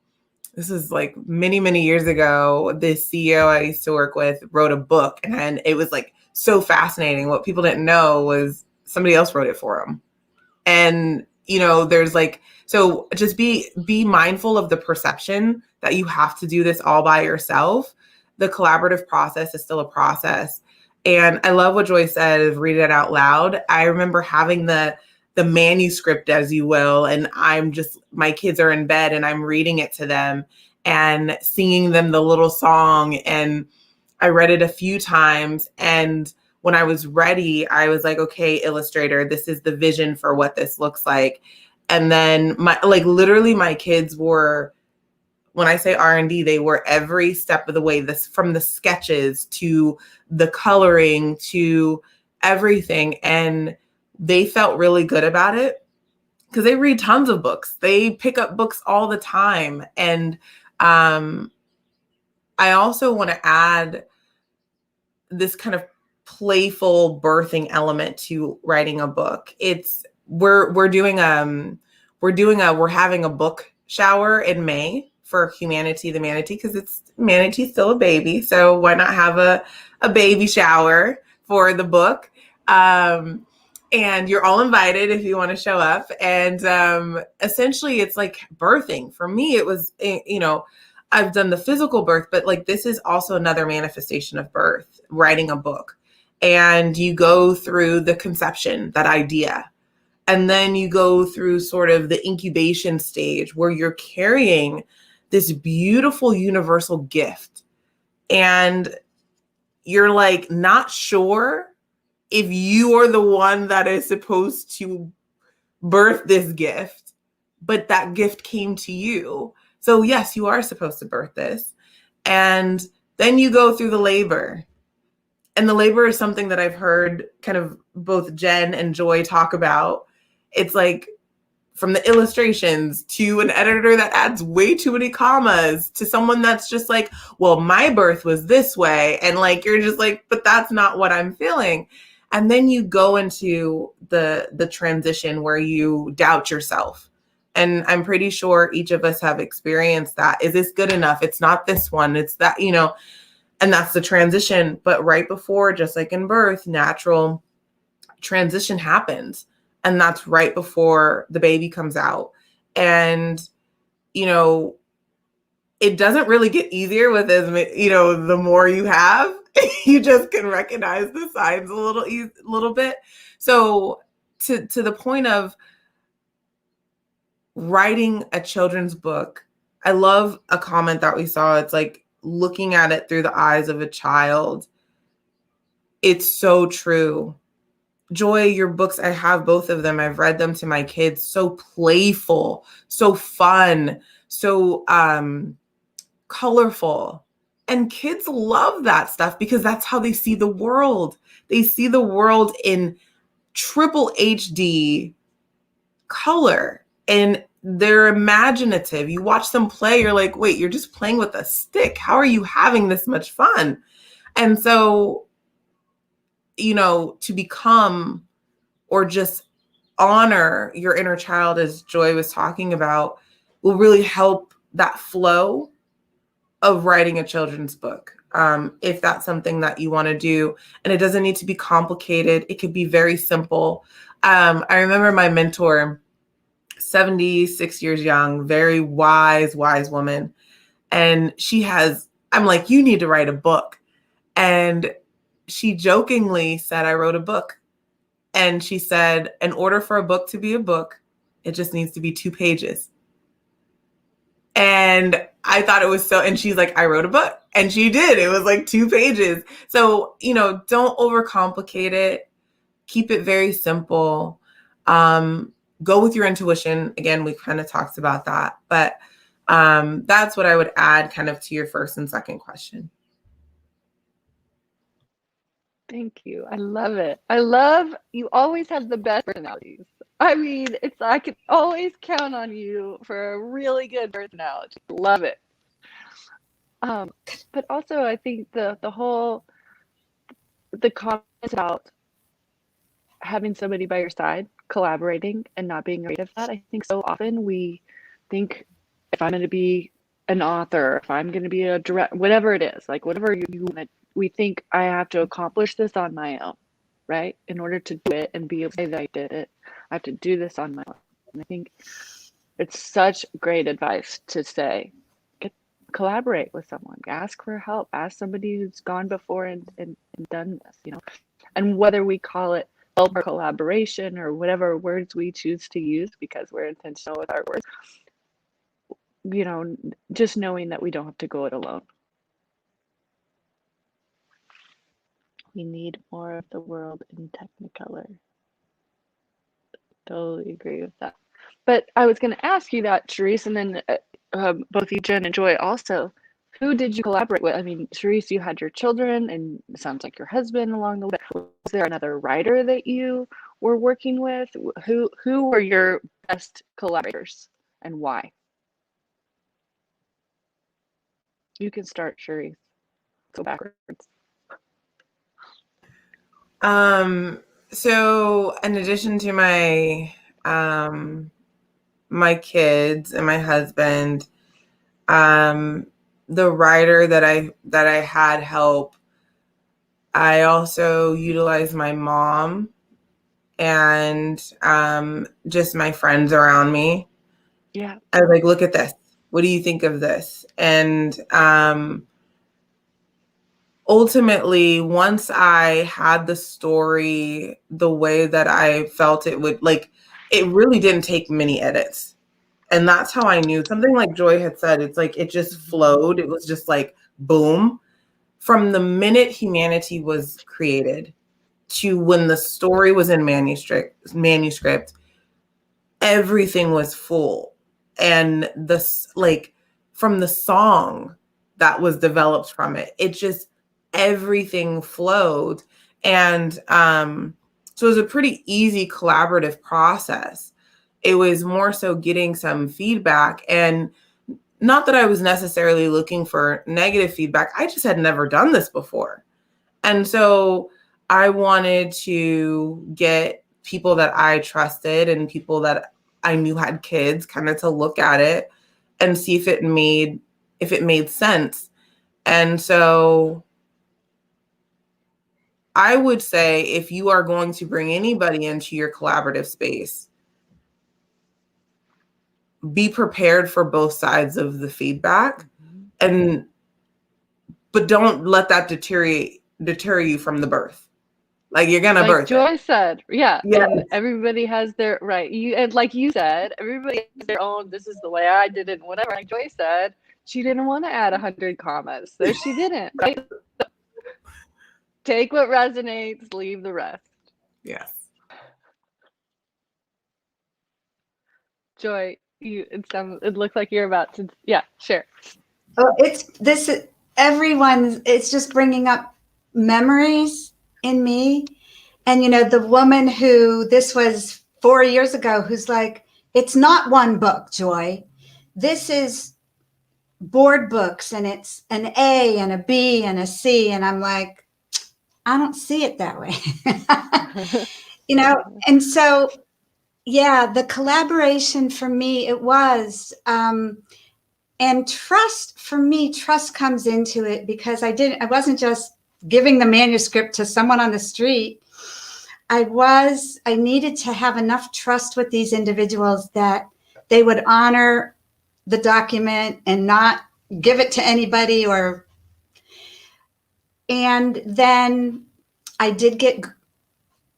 this is like many, many years ago, this CEO I used to work with wrote a book, and it was like so fascinating. What people didn't know was somebody else wrote it for him. And, there's so just be mindful of the perception that you have to do this all by yourself. The collaborative process is still a process. And I love what Joy said, is read it out loud. I remember having the manuscript, as you will, and my kids are in bed and I'm reading it to them and singing them the little song. And I read it a few times. And when I was ready, I was like, okay, illustrator, this is the vision for what this looks like. And then literally my kids were, when I say R&D, they were every step of the way, from the sketches to the coloring to everything. And they felt really good about it because they read tons of books. They pick up books all the time. And I also want to add this kind of playful birthing element to writing a book. We're doing we're having a book shower in May for Humanity the Manatee, because Manatee's still a baby. So why not have a baby shower for the book? And you're all invited if you want to show up. And essentially it's like birthing. For me, it was, I've done the physical birth, but like this is also another manifestation of birth, writing a book. And you go through the conception, that idea. And then you go through sort of the incubation stage where you're carrying this beautiful universal gift. And you're like not sure if you are the one that is supposed to birth this gift, but that gift came to you. So yes, you are supposed to birth this. And then you go through the labor. And the labor is something that I've heard kind of both Jen and Joy talk about. It's like from the illustrations to an editor that adds way too many commas to someone that's just like, well, my birth was this way. And like, you're just like, but that's not what I'm feeling. And then you go into the transition where you doubt yourself. And I'm pretty sure each of us have experienced that. Is this good enough? It's not this one. It's that, and that's the transition. But right before, just like in birth, natural transition happens. And that's right before the baby comes out. And, it doesn't really get easier with the more you have, you just can recognize the signs a little bit. So to the point of writing a children's book, I love a comment that we saw. It's like looking at it through the eyes of a child. It's so true. Joy, your books, I have both of them. I've read them to my kids. So playful, so fun, so colorful. And kids love that stuff because that's how they see the world. They see the world in triple HD color, and they're imaginative. You watch them play, you're like, wait, you're just playing with a stick. How are you having this much fun? And so, to become or just honor your inner child, as Joy was talking about, will really help that flow of writing a children's book. If that's something that you want to do, and it doesn't need to be complicated. It could be very simple. I remember my mentor, 76 years young, very wise woman. And I'm like, you need to write a book. And she jokingly said, I wrote a book. And she said, in order for a book to be a book, it just needs to be 2 pages. And I thought it was and she's like, I wrote a book. And she did. It was like 2 pages. So, don't overcomplicate it. Keep it very simple. Go with your intuition. Again, we kind of talked about that. But that's what I would add kind of to your first and second question. Thank you. I love it. I love you always have the best personalities. I mean, I can always count on you for a really good personality. Love it. But also I think the comments about having somebody by your side, collaborating and not being afraid of that. I think so often we think, if I'm going to be an author, if I'm going to be a direct, whatever it is, like whatever you want, we think I have to accomplish this on my own, right? In order to do it and be able to say that I did it, I have to do this on my own. And I think it's such great advice to say, collaborate with someone, ask for help, ask somebody who's gone before and done this, and whether we call it help or collaboration or whatever words we choose to use because we're intentional with our words, just knowing that we don't have to go it alone. We need more of the world in Technicolor. Totally agree with that. But I was going to ask you that, Therese, and then both you, Jen and Joy, also. Who did you collaborate with? I mean, Therese, you had your children, and it sounds like your husband along the way. Was there another writer that you were working with? Who were your best collaborators, and why? You can start, Therese. Go backwards. So in addition to my my kids and my husband. The writer that I had help, I also utilized my mom and just my friends around me. Yeah. I was like, look at this. What do you think of this? And ultimately, once I had the story the way that I felt it would, like, it really didn't take many edits. And that's how I knew. Something like Joy had said, it's like it just flowed. It was just like boom. From the minute humanity was created to when the story was in manuscript, everything was full. And this, like, from the song that was developed from it, it just, everything flowed. And so it was a pretty easy collaborative process. It was more so getting some feedback, and not that I was necessarily looking for negative feedback. I just had never done this before. And so I wanted to get people that I trusted and people that I knew had kids kind of to look at it and see if it made sense. And so I would say, if you are going to bring anybody into your collaborative space, be prepared for both sides of the feedback, but don't let that deter you from the birth. Like, you're gonna Like birth it. Joy said, yeah, Yes. and everybody has their right. And like you said, everybody has their own. This is the way I did it. Whatever. Like Joy said, she didn't want to add 100 commas, so she didn't. Right? Take what resonates, leave the rest. Yes. Joy, it looks like you're about to. Yeah, share. Oh, it's just bringing up memories in me. And, the woman who this was 4 years ago, who's like, it's not one book, Joy. This is board books, and it's an A and a B and a C. And I'm like, I don't see it that way. And so, yeah, the collaboration for me, it was, and trust for me, trust comes into it because I wasn't just giving the manuscript to someone on the street. I needed to have enough trust with these individuals that they would honor the document and not give it to anybody. And then I did get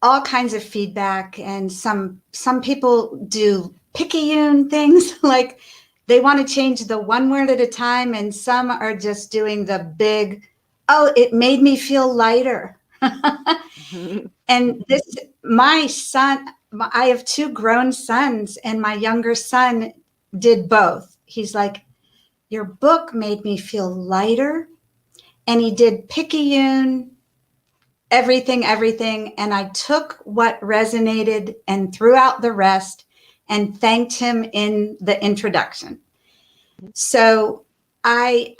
all kinds of feedback, and some people do picayune things, like they want to change the one word at a time, and some are just doing the big, oh, it made me feel lighter. And my son, I have two grown sons, and my younger son did both. He's like, your book made me feel lighter. And he did picayune, everything. And I took what resonated and threw out the rest and thanked him in the introduction. So I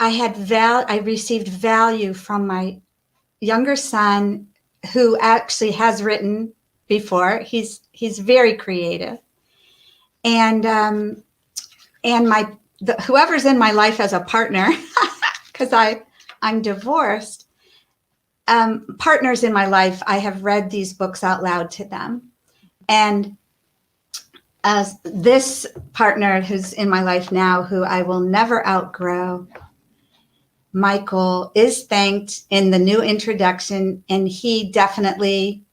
received value from my younger son, who actually has written before. He's very creative. And whoever's in my life as a partner, because I'm divorced, partners in my life, I have read these books out loud to them. And this partner who's in my life now, who I will never outgrow, Michael, is thanked in the new introduction, and he definitely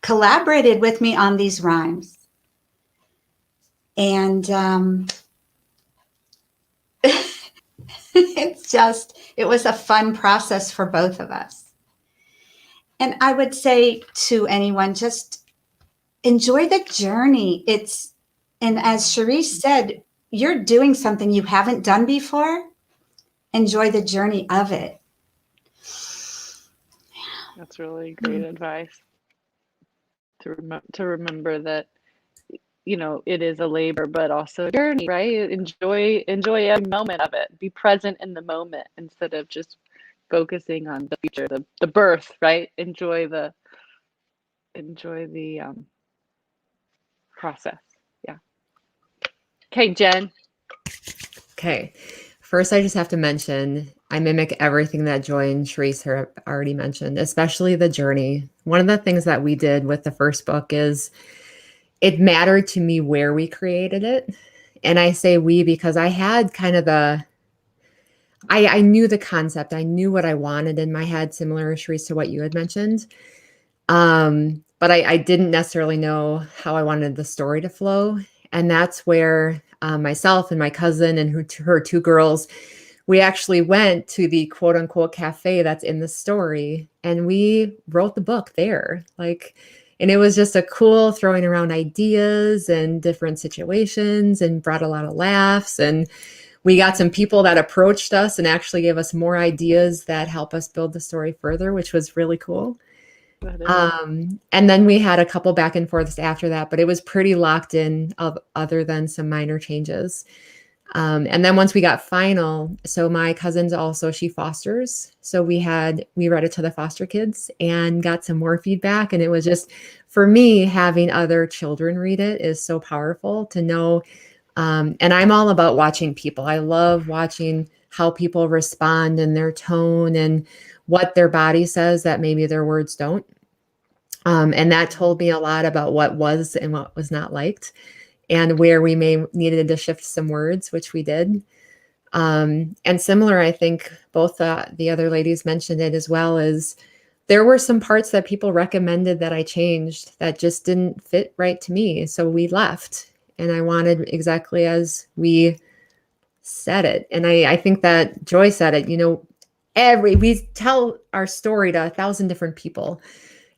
collaborated with me on these rhymes. And it was a fun process for both of us. And I would say to anyone, just enjoy the journey. And as Cherise said, you're doing something you haven't done before. Enjoy the journey of it. That's really great advice. To remember that, it is a labor, but also a journey, right? Enjoy every moment of it. Be present in the moment instead of just focusing on the future, the birth, right? Enjoy the process. Yeah. Okay, Jen. Okay. First, I just have to mention I mimic everything that Joy and Sharice have already mentioned, especially the journey. One of the things that we did with the first book is it mattered to me where we created it. And I say we because I had kind of I knew the concept. I knew what I wanted in my head, similar, Sharice, to what you had mentioned. But I didn't necessarily know how I wanted the story to flow. And that's where myself and my cousin and her two girls, we actually went to the quote unquote cafe that's in the story and we wrote the book there. And it was just a cool throwing around ideas and different situations and brought a lot of laughs. And we got some people that approached us and actually gave us more ideas that help us build the story further, which was really cool. And then we had a couple back and forths after that, but it was pretty locked in other than some minor changes. And then once we got final, so my cousin's also, she fosters. So we read it to the foster kids and got some more feedback. And it was just, for me, having other children read it is so powerful to know. And I'm all about watching people. I love watching how people respond and their tone and what their body says that maybe their words don't. And that told me a lot about what was and what was not liked and where we needed to shift some words, which we did. And similar, I think both the other ladies mentioned it as well, as there were some parts that people recommended that I changed that just didn't fit right to me. So we left and I wanted exactly as we said it. And I think that Joy said it, we tell our story to 1,000 different people.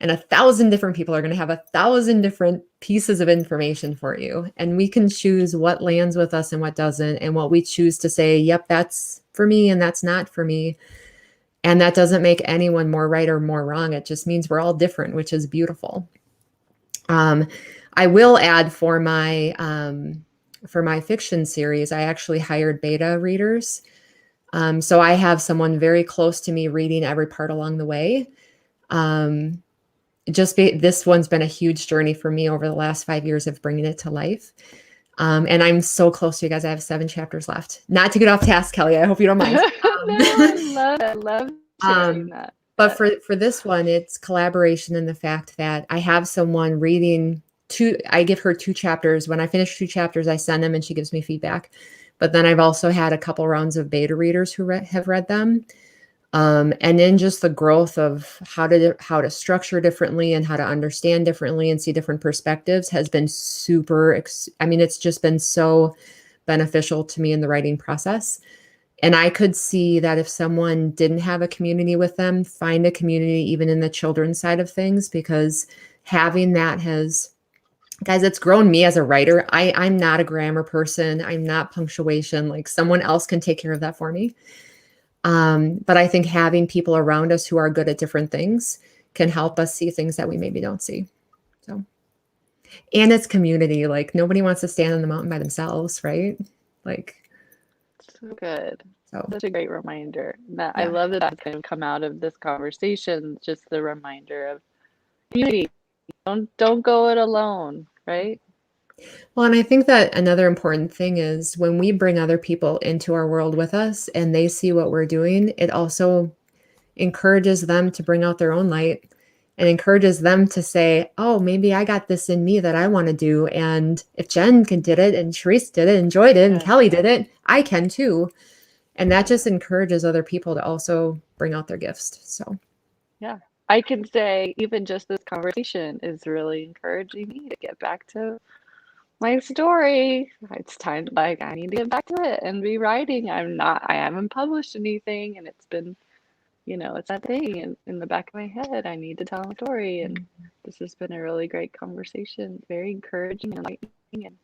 And 1,000 different people are going to have 1,000 different pieces of information for you. And we can choose what lands with us and what doesn't, and what we choose to say, yep, that's for me and that's not for me. And that doesn't make anyone more right or more wrong. It just means we're all different, which is beautiful. I will add for my fiction series, I actually hired beta readers. So I have someone very close to me reading every part along the way. This one's been a huge journey for me over the last 5 years of bringing it to life. And I'm so close to you guys. I have 7 chapters left. Not to get off task, Kelly. I hope you don't mind. No, I love it. I love sharing that. But for this one, it's collaboration in the fact that I have someone reading I give her 2 chapters. When I finish 2 chapters, I send them and she gives me feedback. But then I've also had a couple rounds of beta readers who have read them. And then just the growth of how to structure differently and how to understand differently and see different perspectives has been it's just been so beneficial to me in the writing process. And I could see that if someone didn't have a community with them, find a community even in the children's side of things, because having that guys, it's grown me as a writer. I'm not a grammar person. I'm not punctuation. Like, someone else can take care of that for me. But I think having people around us who are good at different things can help us see things that we maybe don't see. So, and it's community. Like, nobody wants to stand on the mountain by themselves, right? Like, So good. so Such a great reminder. Yeah. I love that kind of come out of this conversation, just the reminder of community. Don't go it alone, right? Well, and I think that another important thing is when we bring other people into our world with us and they see what we're doing, it also encourages them to bring out their own light and encourages them to say, oh, maybe I got this in me that I want to do. And if Jen did it and Sharice did it and Joy did and Kelly did it, I can too. And that just encourages other people to also bring out their gifts. So, yeah, I can say even just this conversation is really encouraging me to get back to my story. It's time, like, I need to get back to it and be writing. I haven't published anything, and it's been, it's that thing in the back of my head. I need to tell my story, and this has been a really great conversation, very encouraging and enlightening. And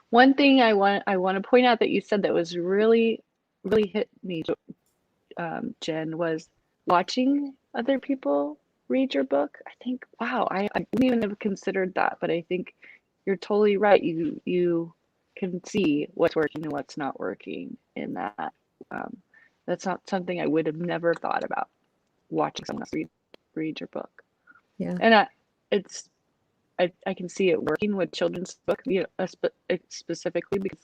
one thing I want to point out that you said that was really, really hit me, Jen, was watching other people read your book. I think, wow, I didn't even have considered that, but I think you're totally right. You can see what's working and what's not working in that. That's not something I would have never thought about, watching someone else read your book. yeah. And I can see it working with children's book, specifically because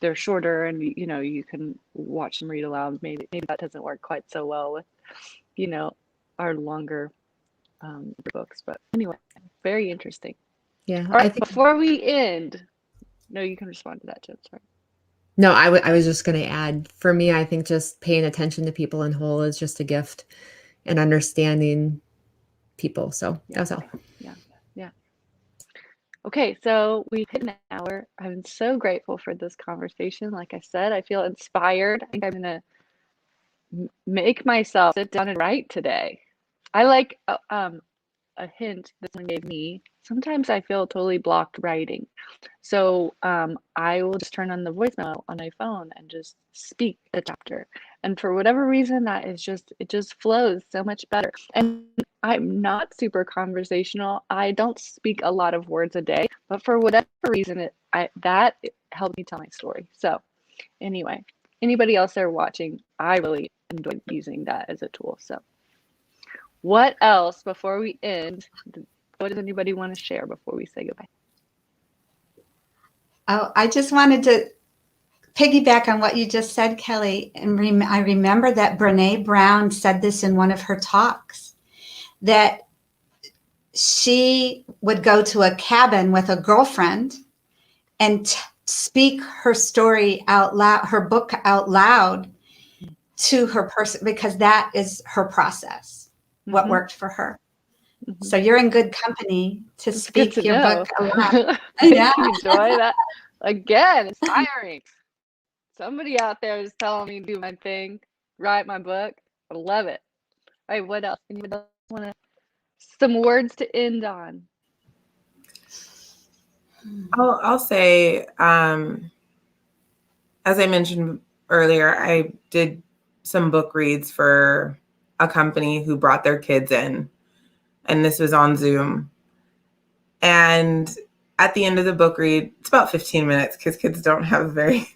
they're shorter and you can watch them read aloud. Maybe that doesn't work quite so well with our longer books. But anyway, very interesting. Yeah, All I right, think. before we end, no, you can respond to that, Jen. Sorry. No, I was just going to add, for me, I think just paying attention to people in whole is just a gift, and understanding people. So that was all. Yeah. Okay, so we've hit an hour. I'm so grateful for this conversation. Like I said, I feel inspired. I think I'm gonna make myself sit down and write today. I like a hint this one gave me. Sometimes I feel totally blocked writing. So I will just turn on the voicemail on my phone and just speak the chapter. And for whatever reason, it just flows so much better. And I'm not super conversational. I don't speak a lot of words a day, but for whatever reason, that helped me tell my story. So anyway, anybody else there watching, I really enjoyed using that as a tool. So what else before we end? What does anybody want to share before we say goodbye? Oh, I just wanted to piggyback on what you just said, Kelly. And I remember that Brene Brown said this in one of her talks, that she would go to a cabin with a girlfriend and speak her story out loud, her book out loud to her person, because that is her process, what worked for her. So you're in good company to speak your book aloud. Thank you, Joy. That again, inspiring. Somebody out there is telling me to do my thing, write my book. I love it. All right, what else? Anybody else want some words to end on? I'll say, as I mentioned earlier, I did some book reads for a company who brought their kids in, and this was on Zoom. And at the end of the book read, it's about 15 minutes because kids don't have a very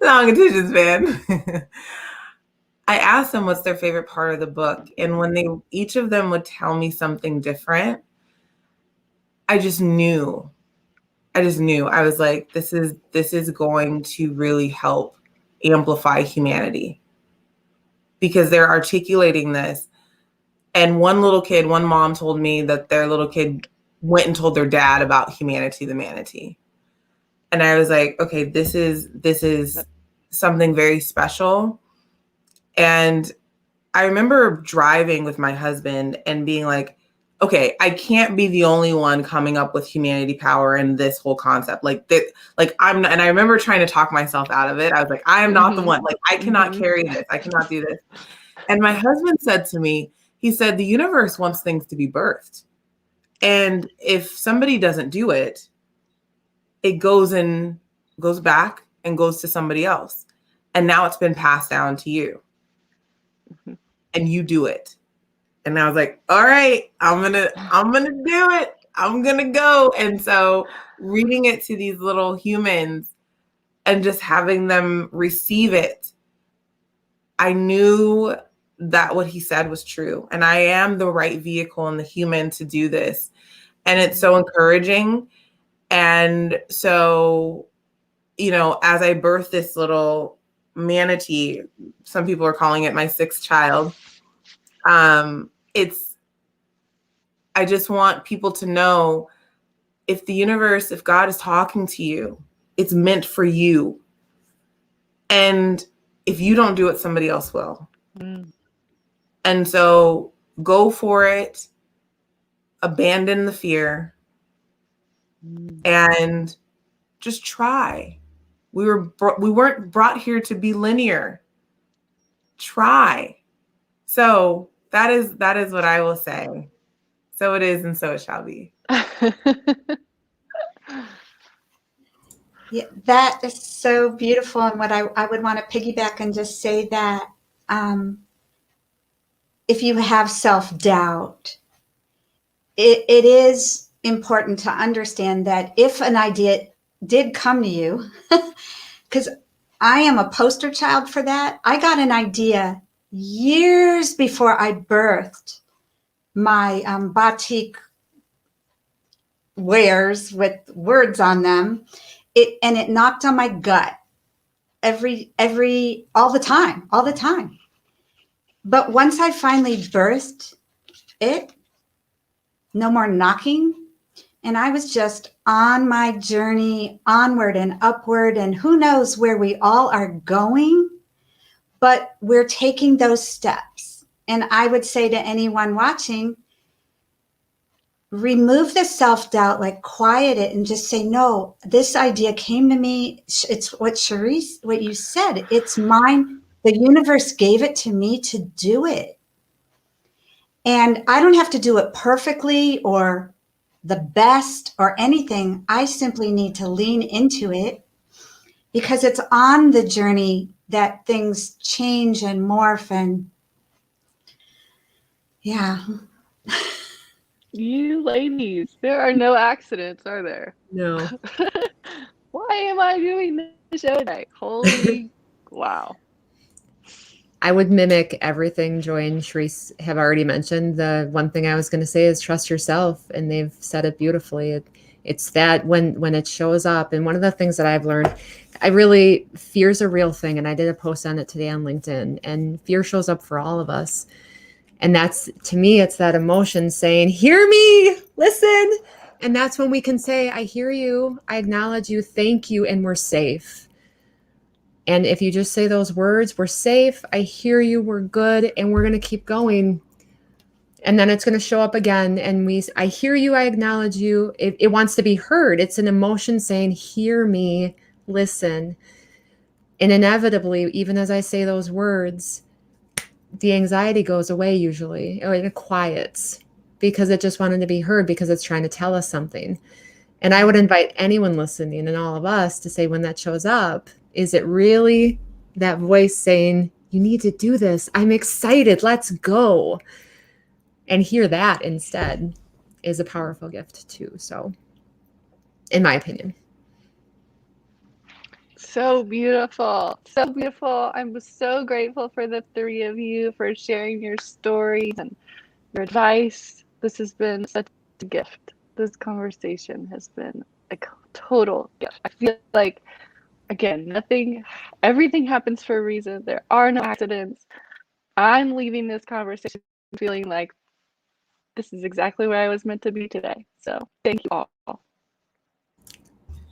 long attention span. I asked them what's their favorite part of the book. And when each of them would tell me something different, I just knew. I was like, this is going to really help amplify humanity, because they're articulating this. And one mom told me that their little kid went and told their dad about Humanity the Manatee. And I was like, okay, this is something very special. And I remember driving with my husband and being like, okay, I can't be the only one coming up with humanity power and this whole concept. I'm not, and I remember trying to talk myself out of it. I was like, I am not the one. Like, I cannot carry this. I cannot do this. And my husband said to me, he said, the universe wants things to be birthed. And if somebody doesn't do it, it goes back and goes to somebody else. And now it's been passed down to you. And you do it. And I was like, all right, I'm gonna do it. I'm gonna go. And so reading it to these little humans and just having them receive it, I knew that what he said was true. And I am the right vehicle and the human to do this. And it's so encouraging. And so, as I birthed this little manatee, some people are calling it my sixth child. I just want people to know, if God is talking to you, it's meant for you. And if you don't do it, somebody else will. And so go for it, abandon the fear, and just try. We weren't brought here to be linear. Try. So that is what I will say. So it is, and so it shall be. Yeah, that is so beautiful. And what I would want to piggyback and just say that if you have self-doubt, it is important to understand that if an idea did come to you, because I am a poster child for that. I got an idea years before I birthed my batik wares with words on them. It knocked on my gut. all the time. But once I finally birthed it, no more knocking. And I was just on my journey onward and upward. And who knows where we all are going, but we're taking those steps. And I would say to anyone watching, remove the self-doubt, like quiet it and just say, no, this idea came to me. It's what Cherise, what you said, it's mine. The universe gave it to me to do it. And I don't have to do it perfectly or the best or anything. I simply need to lean into it because it's on the journey that things change and morph. And yeah. You ladies, there are no accidents, are there? No. Why am I doing this show tonight? Holy wow. I would mimic everything Joy and Sharice have already mentioned. The one thing I was going to say is trust yourself, and they've said it beautifully. It's that when it shows up, and one of the things that I've learned, fear's a real thing, and I did a post on it today on LinkedIn, and fear shows up for all of us. And that's, to me, it's that emotion saying, hear me, listen. And that's when we can say, I hear you, I acknowledge you, thank you, and we're safe. And if you just say those words, we're safe, I hear you, we're good, and we're going to keep going. And then it's going to show up again. And I hear you, I acknowledge you. It wants to be heard. It's an emotion saying, hear me, listen. And inevitably, even as I say those words, the anxiety goes away usually, or it quiets because it just wanted to be heard because it's trying to tell us something. And I would invite anyone listening and all of us to say, when that shows up, is it really that voice saying, you need to do this? I'm excited. Let's go. And hear that instead is a powerful gift too. So, in my opinion. So beautiful. So beautiful. I'm so grateful for the three of you for sharing your stories and your advice. This has been such a gift. This conversation has been a total gift. I feel like, again, everything happens for a reason. There are no accidents. I'm leaving this conversation feeling like this is exactly where I was meant to be today. So thank you all.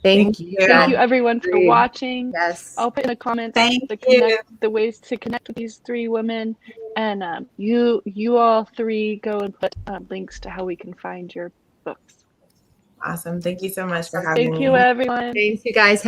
Thank you. Thank you everyone for watching. Yes. I'll put in the comments Thank you. the ways to connect with these three women. And you all three go and put links to how we can find your books. Awesome. Thank you so much for having me. Thank you, everyone. Thanks, you guys. Have